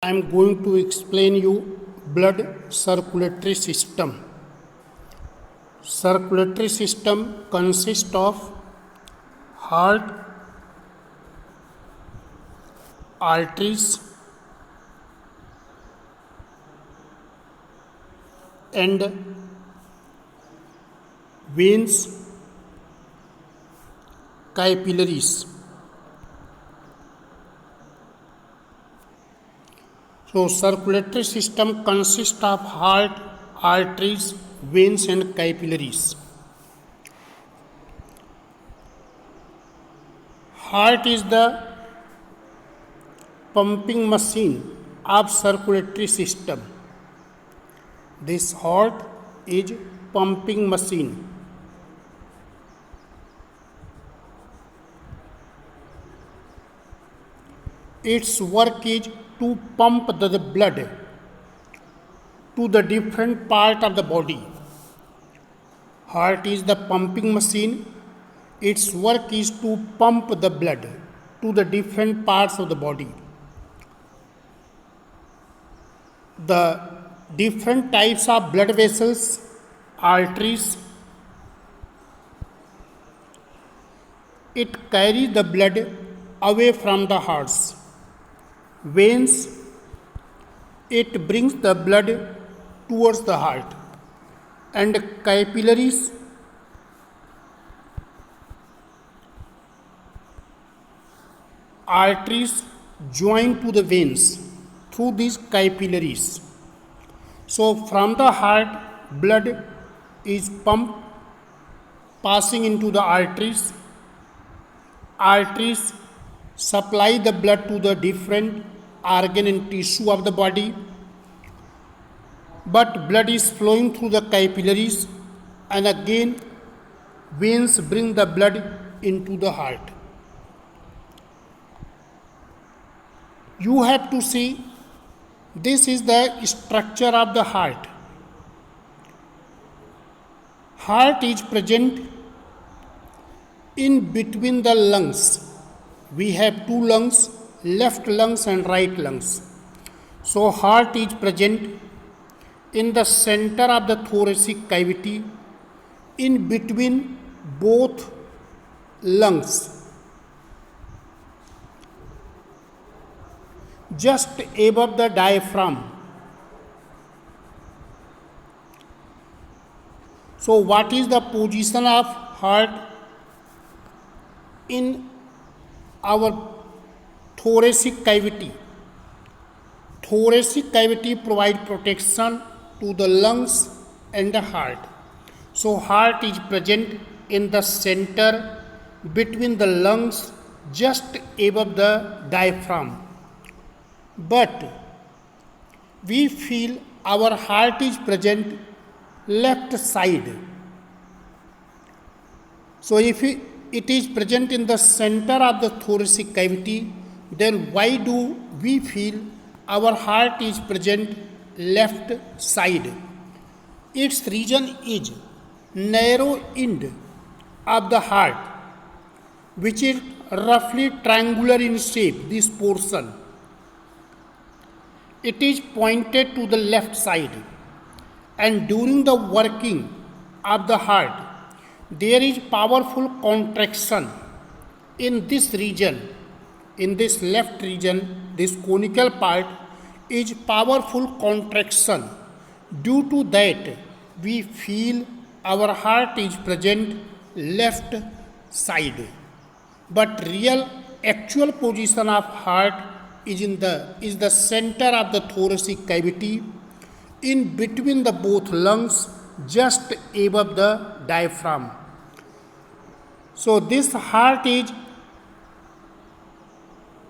I am going to explain you blood circulatory system. Circulatory system consists of heart, arteries, and veins, capillaries. So circulatory system consists of heart, arteries, veins and capillaries. Heart is the pumping machine of circulatory system. This heart is pumping machine. Its work is to pump the blood to the different part of the body. Heart is the pumping machine. Its work is to pump the blood to the different parts of the body. The different types of blood vessels, arteries, it carries the blood away from the hearts. Veins, it brings the blood towards the heart. And capillaries, arteries join to the veins through these capillaries. So from the heart, blood is pumped, passing into the arteries. Arteries supply the blood to the different organ and tissue of the body. But blood is flowing through the capillaries, and again veins bring the blood into the heart. You have to see, this is the structure of the heart. Heart is present in between the lungs. We have two lungs, left lungs and right lungs. So heart is present in the center of the thoracic cavity, in between both lungs, just above the diaphragm. So what is the position of heart in our thoracic cavity? Thoracic cavity provides protection to the lungs and the heart. So heart is present in the center between the lungs, just above the diaphragm. But we feel our heart is present left side. So if it is present in the center of the thoracic cavity, then why do we feel our heart is present left side? Its region is narrow end of the heart, which is roughly triangular in shape, this portion. It is pointed to the left side, and during the working of the heart, there is powerful contraction in this region. In this left region, this conical part is powerful contraction. Due to that, we feel our heart is present left side. But real actual position of heart is the center of the thoracic cavity, in between the both lungs, just above the diaphragm. So this heart is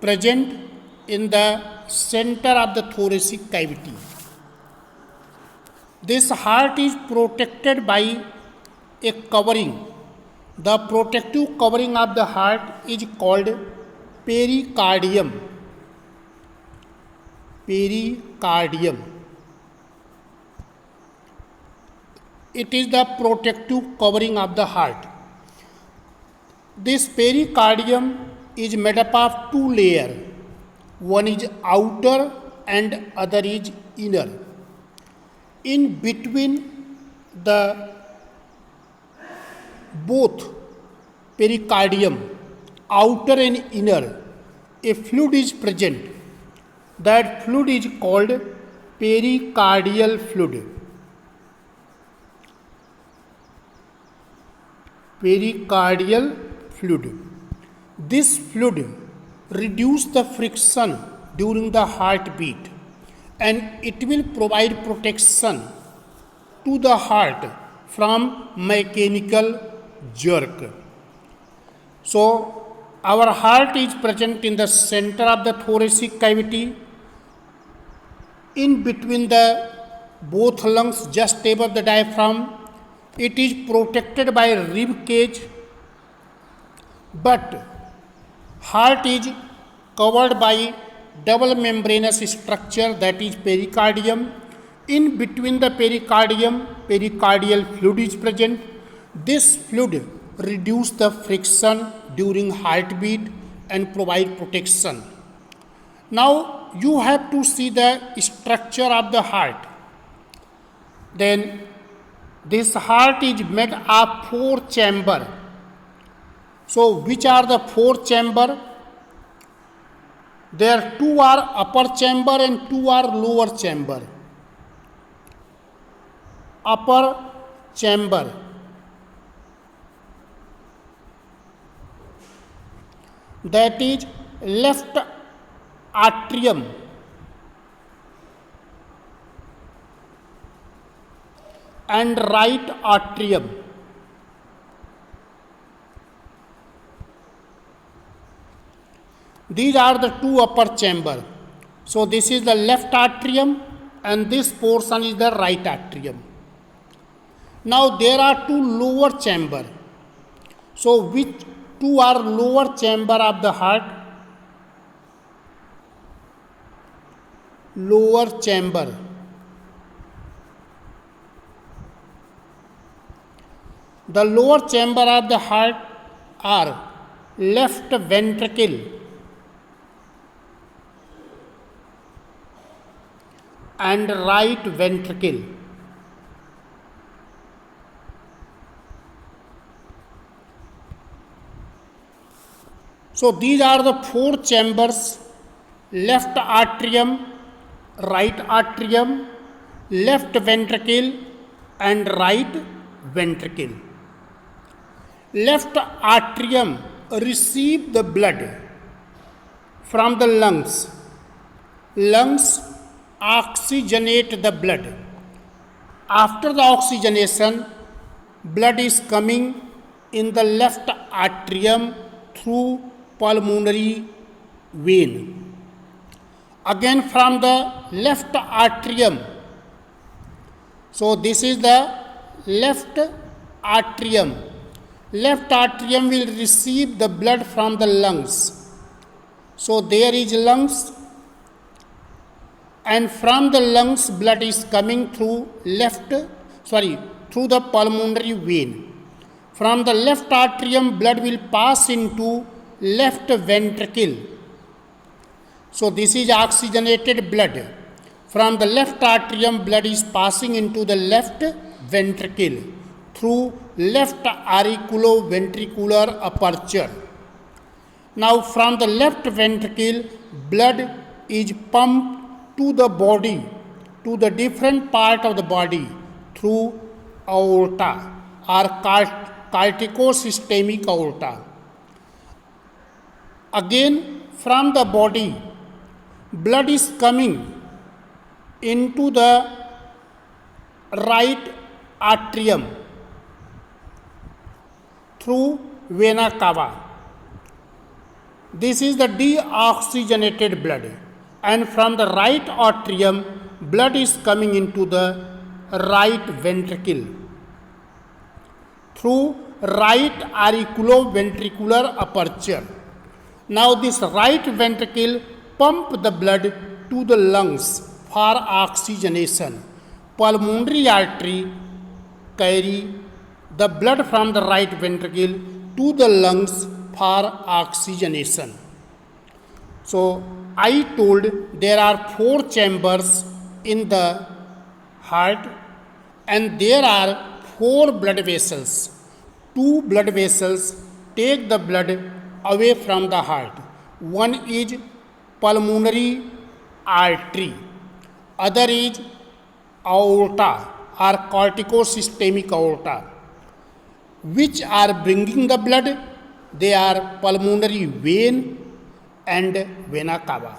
present in the center of the thoracic cavity. This heart is protected by a covering. The protective covering of the heart is called pericardium. Pericardium. It is the protective covering of the heart. This pericardium is made up of two layers. One is outer and other is inner. In between the both pericardium, outer and inner, a fluid is present. That fluid is called pericardial fluid. Pericardial fluid. This fluid reduces the friction during the heartbeat, and it will provide protection to the heart from mechanical jerk. So, our heart is present in the center of the thoracic cavity, in between the both lungs, just above the diaphragm. It is protected by rib cage, but heart is covered by double membranous structure, that is pericardium. In between the pericardium, pericardial fluid is present. This fluid reduces the friction during heartbeat and provide protection. Now you have to see the structure of the heart. Then this heart is made of 4 chambers. So which are the 4 chambers? There 2 are upper chamber and 2 are lower chamber. Upper chamber, that is left atrium, and right atrium. These are the 2 upper chamber. So this is the left atrium and this portion is the right atrium. Now there are 2 lower chamber. So which 2 are lower chamber of the heart? Lower chamber. The lower chamber of the heart are left ventricle and right ventricle. So these are the 4 chambers: left atrium, right atrium, left ventricle and right ventricle. Left atrium receive the blood from the lungs. Lungs oxygenate the blood. After the oxygenation, blood is coming in the left atrium through pulmonary vein. Again from the left atrium. So this is the left atrium. Left atrium will receive the blood from the lungs. So there is lungs, and from the lungs blood is coming through through the pulmonary vein. From the left atrium blood will pass into left ventricle. So this is oxygenated blood. From the left atrium blood is passing into the left ventricle through left auriculoventricular aperture. Now from the left ventricle blood is pumped to the body, to the different part of the body through aorta or corticosystemic aorta. Again from the body blood is coming into the right atrium through vena cava. This is the deoxygenated blood, and from the right atrium blood is coming into the right ventricle through right auriculoventricular aperture. Now this right ventricle pump the blood to the lungs for oxygenation. Pulmonary artery carry the blood from the right ventricle to the lungs for oxygenation. So I told there are 4 chambers in the heart and there are 4 blood vessels. 2 blood vessels take the blood away from the heart. One is pulmonary artery, other is aorta or corticosystemic aorta. Which are bringing the blood? They are pulmonary vein and vena cava.